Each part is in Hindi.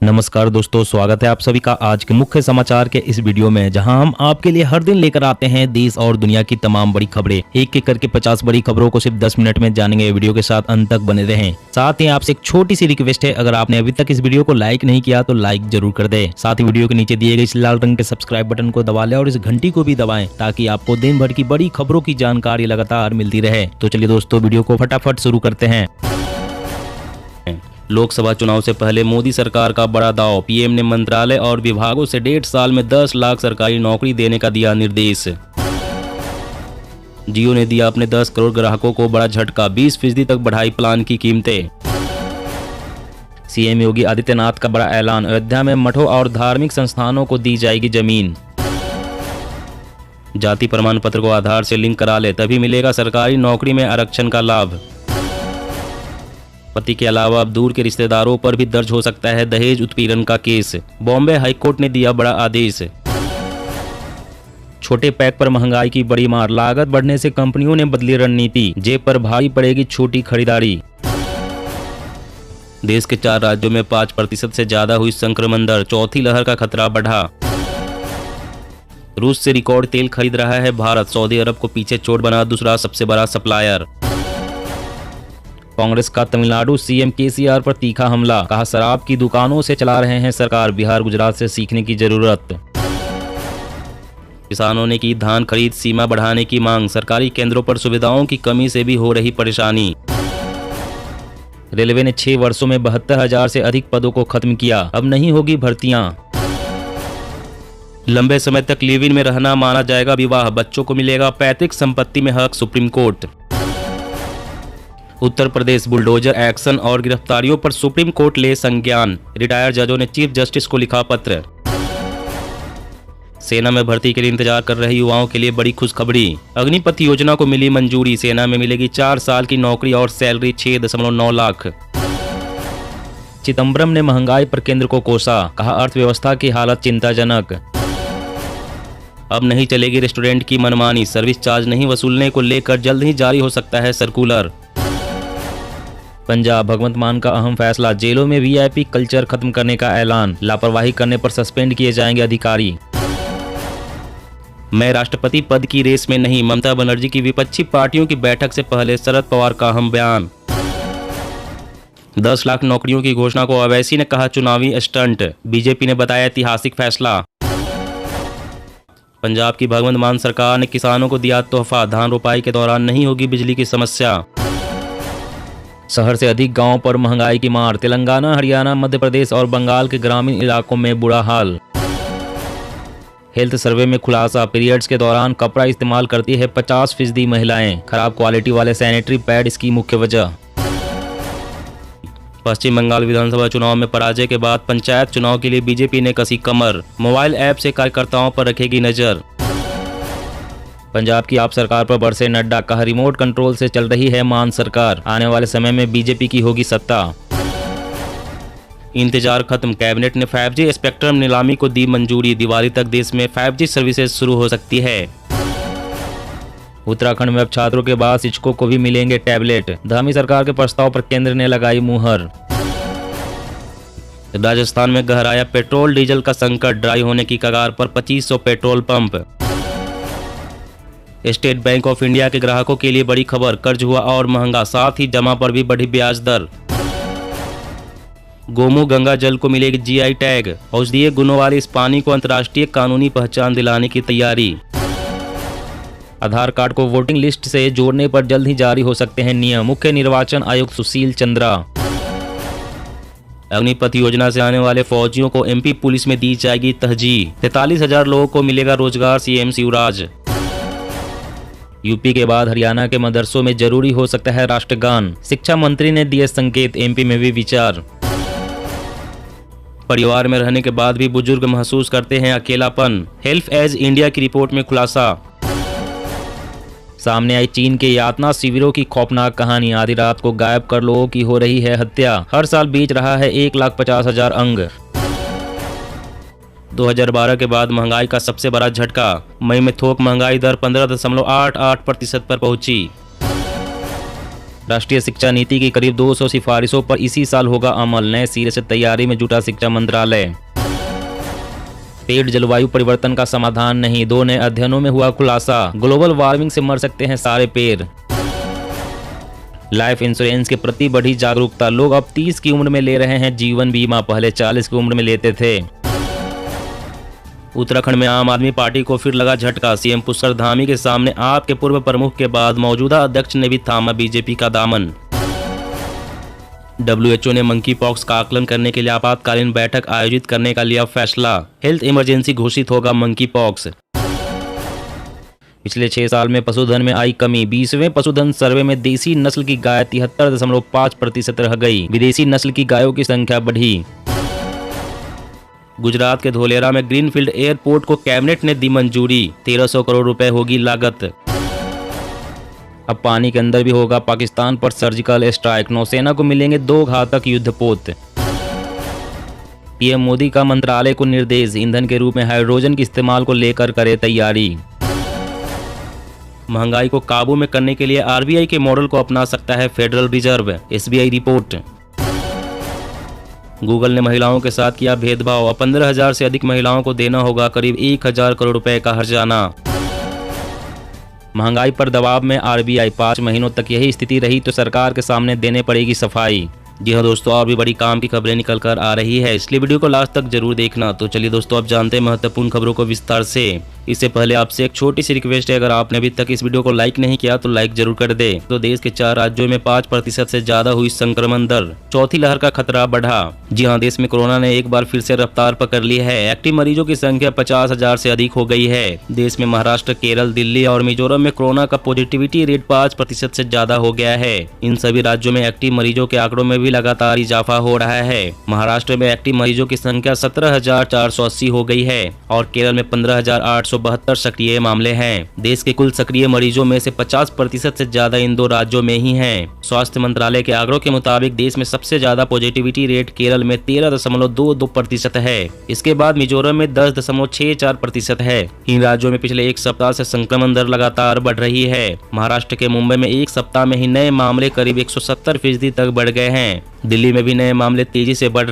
नमस्कार दोस्तों, स्वागत है आप सभी का आज के मुख्य समाचार के इस वीडियो में, जहां हम आपके लिए हर दिन लेकर आते हैं देश और दुनिया की तमाम बड़ी खबरें। एक एक करके 50 बड़ी खबरों को सिर्फ 10 मिनट में जानेंगे। वीडियो के साथ अंत तक बने रहें। साथ ही आपसे एक छोटी सी रिक्वेस्ट है, अगर आपने अभी तक इस वीडियो को लाइक नहीं किया तो लाइक जरूर कर दे। साथ ही वीडियो के नीचे दिए गए इस लाल रंग के सब्सक्राइब बटन को दबा ले और इस घंटी को भी दबाएं, ताकि आपको दिन भर की बड़ी खबरों की जानकारी लगातार मिलती रहे। तो चलिए दोस्तों, वीडियो को फटाफट शुरू करते हैं। लोकसभा चुनाव से पहले मोदी सरकार का बड़ा दांव। पीएम ने मंत्रालय और विभागों से 1.5 साल में 10 लाख सरकारी नौकरी देने का दिया निर्देश। जियो ने दिया अपने 10 करोड़ ग्राहकों को बड़ा झटका, 20% तक बढ़ाई प्लान की कीमतें। सीएम योगी आदित्यनाथ का बड़ा ऐलान, अयोध्या में मठों और धार्मिक संस्थानों को दी जाएगी जमीन। जाति प्रमाण पत्र को आधार से लिंक करा ले, तभी मिलेगा सरकारी नौकरी में आरक्षण का लाभ। पति के अलावा अब दूर के रिश्तेदारों पर भी दर्ज हो सकता है दहेज उत्पीड़न का केस। बॉम्बे हाईकोर्ट ने दिया बड़ा आदेश। छोटे पैक पर महंगाई की बड़ी मार, लागत बढ़ने से कंपनियों ने बदली रणनीति, जेब पर भारी पड़ेगी छोटी खरीदारी। देश के 4 राज्यों में 5% से ज्यादा हुई संक्रमण दर, चौथी लहर का खतरा बढ़ा। रूस से रिकॉर्ड तेल खरीद रहा है भारत, सऊदी अरब को पीछे छोड़ बना दूसरा सबसे बड़ा सप्लायर। कांग्रेस का तमिलनाडु सीएम केसीआर पर तीखा हमला, कहा शराब की दुकानों से चला रहे हैं सरकार, बिहार गुजरात से सीखने की जरूरत। किसानों ने की धान खरीद सीमा बढ़ाने की मांग, सरकारी केंद्रों पर सुविधाओं की कमी से भी हो रही परेशानी। रेलवे ने 6 वर्षों में 72,000 से अधिक पदों को खत्म किया, अब नहीं होगी भर्तियां। लंबे समय तक लिव इन में रहना माना जाएगा विवाह, बच्चों को मिलेगा पैतृक संपत्ति में हक, supreme court. Uttar Pradesh bulldozer action और गिरफ्तारियों पर सुप्रीम कोर्ट ले संज्ञान, रिटायर्ड जजों ने चीफ जस्टिस को लिखा पत्र। सेना में भर्ती के लिए इंतजार कर रहे युवाओं के लिए बड़ी खुशखबरी, अग्निपथ योजना को मिली मंजूरी, सेना में मिलेगी 4 साल की नौकरी और सैलरी 6.9 लाख। चिदंबरम ने महंगाई पर केंद्र को कोसा, कहा अर्थव्यवस्था की हालत चिंताजनक। अब नहीं चलेगी रेस्टोरेंट की मनमानी, सर्विस चार्ज नहीं वसूलने को लेकर जल्द ही जारी हो सकता है सर्कुलर। पंजाब भगवंत मान का अहम फैसला, जेलों में वीआईपी कल्चर खत्म करने का ऐलान, लापरवाही करने पर सस्पेंड किए जाएंगे अधिकारी। मैं राष्ट्रपति पद की रेस में नहीं, ममता बनर्जी की विपक्षी पार्टियों की बैठक से पहले शरद पवार का अहम बयान। 10 लाख नौकरियों की घोषणा को अवैसी ने कहा चुनावी स्टंट, बीजेपी ने बताया ऐतिहासिक फैसला। पंजाब की भगवंत मान सरकार ने किसानों को दिया तोहफा, धान रोपाई के दौरान नहीं होगी बिजली की समस्या। शहर से अधिक गांवों पर महंगाई की मार, तेलंगाना, हरियाणा, मध्य प्रदेश और बंगाल के ग्रामीण इलाकों में बुरा हाल। हेल्थ सर्वे में खुलासा, पीरियड्स के दौरान कपड़ा इस्तेमाल करती है 50% महिलाएं, खराब क्वालिटी वाले सैनिटरी पैड इसकी मुख्य वजह। पश्चिम बंगाल विधानसभा चुनाव में पराजय के बाद पंचायत चुनाव के लिए बीजेपी ने कसी कमर, मोबाइल ऐप से कार्यकर्ताओं पर रखेगी नजर। पंजाब की आप सरकार पर बरसे नड्डा, कहा रिमोट कंट्रोल से चल रही है मान सरकार, आने वाले समय में बीजेपी की होगी सत्ता। इंतजार खत्म, कैबिनेट ने 5G स्पेक्ट्रम नीलामी को दी मंजूरी, दिवाली तक देश में 5G सर्विसेज शुरू हो सकती है। उत्तराखंड में अब छात्रों के बाद शिक्षकों को भी मिलेंगे टैबलेट, धामी सरकार के प्रस्ताव पर केंद्र ने लगाई मुहर। राजस्थान में गहराया पेट्रोल डीजल का संकट, ड्राई होने की कगार पर 2500 petrol pump. State bank of India के ग्राहकों के लिए बड़ी खबर, कर्ज हुआ और महंगा, साथ ही जमा पर भी बढ़ी ब्याज दर। गोमू गंगा जल को मिलेगी जीआई टैग, औषधीय गुणों वाले इस पानी को अंतर्राष्ट्रीय कानूनी पहचान दिलाने की तैयारी। आधार कार्ड को वोटिंग लिस्ट से जोड़ने पर जल्द ही जारी हो सकते हैं नियम, मुख्य निर्वाचन आयुक्त सुशील चंद्रा। अग्निपथ योजना से आने वाले फौजियों को एमपी पुलिस में दी जाएगी तरजीह, 43,000 लोगों को मिलेगा रोजगार, सीएम शिवराज। यूपी के बाद हरियाणा के मदरसों में जरूरी हो सकता है राष्ट्रगान, शिक्षा मंत्री ने दिए संकेत, एमपी में भी विचार। परिवार में रहने के बाद भी बुजुर्ग महसूस करते हैं अकेलापन, हेल्थ एज इंडिया की रिपोर्ट में खुलासा। सामने आई चीन के यातना शिविरों की खौफनाक कहानी, आधी रात को गायब कर लोगों की हो रही है हत्या, हर साल बेच रहा है 1,50,000 अंग। 2012 के बाद महंगाई का सबसे बड़ा झटका, मई में थोक महंगाई दर 15.88% पर पहुंची। राष्ट्रीय शिक्षा नीति की करीब 200 सिफारिशों पर इसी साल होगा अमल। नए सिरे से तैयारी में जुटा शिक्षा मंत्रालय। पेड़ जलवायु परिवर्तन का समाधान नहीं, 2 नए अध्ययनों में हुआ खुलासा। ग्लोबल वार्मिंग से मर सकते हैं सारे पेड़। लाइफ इंश्योरेंस के प्रति बढ़ी जागरूकता, लोग अब 30 की उम्र में ले रहे हैं जीवन बीमा, पहले 40 की उम्र में लेते थे। उत्तराखंड में आम आदमी पार्टी को फिर लगा झटका, सीएम पुष्कर धामी के सामने आप के पूर्व प्रमुख के बाद मौजूदा अध्यक्ष ने भी थामा बीजेपी का दामन। WHO ने मंकी पॉक्स का आकलन करने के लिए आपातकालीन बैठक आयोजित करने का लिया फैसला, हेल्थ इमरजेंसी घोषित होगा मंकी पॉक्स। पिछले 6 साल में पशुधन में आई कमी, 20वें पशुधन सर्वे में देसी नस्ल की गाय 73.5% रह गई, विदेशी नस्ल की गायों की संख्या बढ़ी। गुजरात के धोलेरा में ग्रीनफील्ड एयरपोर्ट को कैबिनेट ने दी मंजूरी, 1300 करोड़ रुपए होगी लागत। अब पानी के अंदर भी होगा पाकिस्तान पर सर्जिकल स्ट्राइक, नौसेना को मिलेंगे 2 घातक युद्धपोत। पीएम मोदी का मंत्रालय को निर्देश, ईंधन के रूप में हाइड्रोजन के इस्तेमाल को लेकर करे तैयारी। महंगाई को काबू में करने के लिए आरबीआई के मॉडल को अपना सकता है federal reserve, SBI report. Google ने महिलाओं के साथ किया भेदभाव, 15,000 से अधिक महिलाओं को देना होगा करीब 1,000 करोड़ रुपए का हर्जाना। महंगाई पर दबाव में आरबीआई, 5 महीनों तक यही स्थिति रही तो सरकार के सामने देने पड़ेगी सफाई। जी हाँ दोस्तों, और भी बड़ी काम की खबरें निकल कर आ रही है, इसलिए वीडियो को लास्ट तक जरूर देखना। तो चलिए दोस्तों, अब जानते हैं महत्वपूर्ण खबरों को विस्तार से। इससे पहले आपसे एक छोटी सी रिक्वेस्ट है, अगर आपने अभी तक इस वीडियो को लाइक नहीं किया तो लाइक जरूर कर दे। तो देश के 4 राज्यों में 5% से ज्यादा हुई संक्रमण दर, चौथी लहर का खतरा बढ़ा। जी हाँ, देश में कोरोना ने एक बार फिर से रफ्तार पकड़ ली है। एक्टिव मरीजों की संख्या 50,000 से अधिक हो गई है। देश में महाराष्ट्र, केरल, दिल्ली और मिजोरम में कोरोना का पॉजिटिविटी रेट 5% से ज्यादा हो गया है। इन सभी राज्यों में एक्टिव मरीजों के आंकड़ों में भी लगातार इजाफा हो रहा है। महाराष्ट्र में एक्टिव मरीजों की संख्या 17,480 हो गई है और केरल में 15,872 सक्रिय मामले हैं। देश के कुल सक्रिय मरीजों में से 50% से ज्यादा इन 2 राज्यों में ही हैं। स्वास्थ्य मंत्रालय के आंकड़ों के मुताबिक देश में सबसे ज्यादा पॉजिटिविटी रेट केरल में 13.22% है। इसके बाद मिजोरम में 10.64% है। इन राज्यों में पिछले 1 सप्ताह से संक्रमण दर लगातार बढ़ रही है। महाराष्ट्र के मुंबई में 1 सप्ताह में ही नए मामले करीब 170% तक बढ़ गए हैं। दिल्ली में भी नए मामले तेजी से बढ़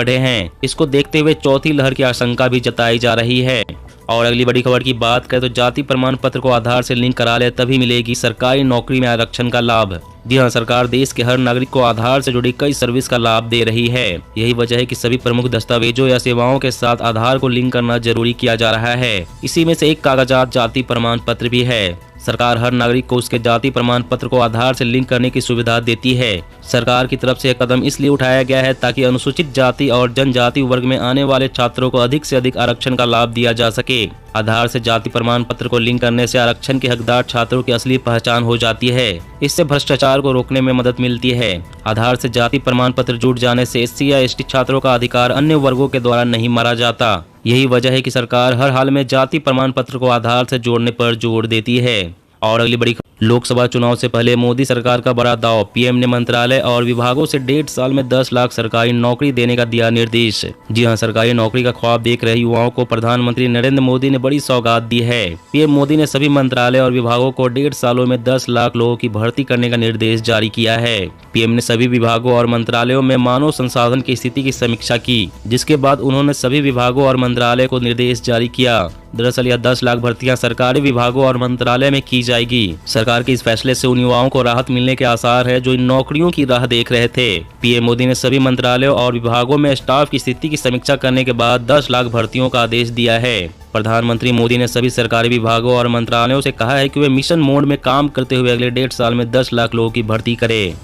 रहे हैं। इसको देखते हुए चौथी लहर की आशंका भी जताई जा रही है। और अगली बड़ी खबर की बात करें तो जाति प्रमाण पत्र को आधार से लिंक करा ले तभी मिलेगी सरकारी नौकरी में आरक्षण का लाभ। जी हाँ, सरकार देश के हर नागरिक को आधार से जुड़ी कई सर्विस का लाभ दे रही है। यही वजह है कि सभी प्रमुख दस्तावेजों या सेवाओं के साथ आधार को लिंक करना जरूरी किया जा रहा है। इसी में से एक कागजात जाति प्रमाण पत्र भी है। सरकार हर नागरिक को उसके जाति प्रमाण पत्र को आधार से लिंक करने की सुविधा देती है। सरकार की तरफ से यह कदम इसलिए उठाया गया है ताकि अनुसूचित जाति और जनजाति वर्ग में आने वाले छात्रों को अधिक से अधिक आरक्षण का लाभ दिया जा सके। आधार से जाति प्रमाण पत्र को लिंक करने से आरक्षण के हकदार छात्रों की असली पहचान हो जाती है। इससे भ्रष्टाचार को रोकने में मदद मिलती है। आधार से जाति प्रमाण पत्र जुड़ जाने से एससी या एसटी छात्रों का अधिकार अन्य वर्गों के द्वारा नहीं मारा जाता। यही वजह है कि सरकार हर हाल में जाति प्रमाण पत्र को आधार से जोड़ने पर जोर देती है। और अगली बड़ी लोकसभा चुनाव से पहले मोदी सरकार का बड़ा दाव, पीएम ने मंत्रालय और विभागों से 1.5 साल में 10 लाख सरकारी नौकरी देने का दिया निर्देश। जी हां, सरकारी नौकरी का ख्वाब देख रहे युवाओं को प्रधानमंत्री नरेंद्र मोदी ने बड़ी सौगात दी है। पीएम मोदी ने सभी मंत्रालय और विभागों को 1.5 सालों में 10 लाख लोगों की भर्ती करने का निर्देश जारी किया है। पीएम ने सभी विभागों और मंत्रालयों में मानव संसाधन की स्थिति की समीक्षा की, जिसके बाद उन्होंने सभी विभागों और मंत्रालय को निर्देश जारी किया। दरअसल यह 10 लाख भर्तियां सरकारी विभागों और मंत्रालय में की जाएगी। सरकार के इस फैसले से उन युवाओं को राहत मिलने के आसार है जो इन नौकरियों की राह देख रहे थे। पीएम मोदी ने सभी मंत्रालयों और विभागों में स्टाफ की स्थिति की समीक्षा करने के बाद 10 लाख भर्तियों का आदेश दिया है। प्रधानमंत्री मोदी ने सभी सरकारी विभागों और मंत्रालयों से कहा है कि वे मिशन मोड में काम करते हुए अगले 1.5 साल में 10 लाख लोगों की भर्ती करें।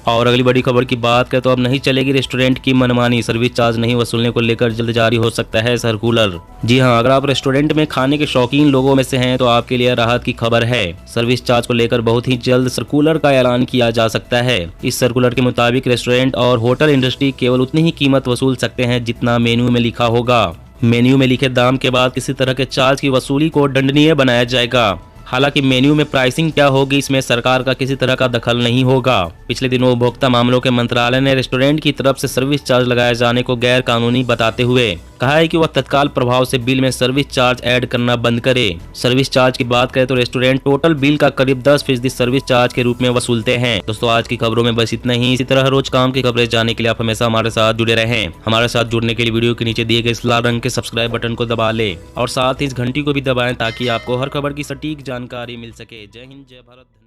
और अगली बड़ी खबर की बात करें तो अब नहीं चलेगी रेस्टोरेंट की मनमानी, सर्विस चार्ज नहीं वसूलने को लेकर जल्द जारी हो सकता है सर्कुलर। जी हां, अगर आप रेस्टोरेंट में खाने के शौकीन लोगों में से हैं तो आपके लिए राहत की खबर है। सर्विस चार्ज को लेकर बहुत ही जल्द सर्कुलर का ऐलान किया जा सकता है। इस सर्कुलर के मुताबिक रेस्टोरेंट और होटल इंडस्ट्री केवल उतनी ही कीमत वसूल सकते हैं जितना मेन्यू में लिखा होगा। मेन्यू में लिखे दाम के बाद किसी तरह के चार्ज की वसूली को दंडनीय बनाया जाएगा। हालांकि मेन्यू में प्राइसिंग क्या होगी इसमें सरकार का किसी तरह का दखल नहीं होगा। पिछले दिनों उपभोक्ता मामलों के मंत्रालय ने रेस्टोरेंट की तरफ से सर्विस चार्ज लगाए जाने को गैर कानूनी बताते हुए कहा है कि वह तत्काल प्रभाव से बिल में सर्विस चार्ज ऐड करना बंद करे। सर्विस चार्ज की बात करें तो रेस्टोरेंट टोटल बिल का करीब 10% सर्विस चार्ज के रूप में वसूलते हैं। दोस्तों आज की खबरों में बस इतना ही। इसी तरह हर रोज काम की खबरें जानने के लिए आप हमेशा हमारे साथ जुड़े रहें। हमारे साथ जुड़ने के लिए वीडियो के नीचे दिए गए इस लाल रंग के सब्सक्राइब बटन को दबा ले और साथ ही इस घंटी को भी दबाएं ताकि आपको हर खबर की सटीक जानकारी मिल सके। जय हिंद, जय भारत।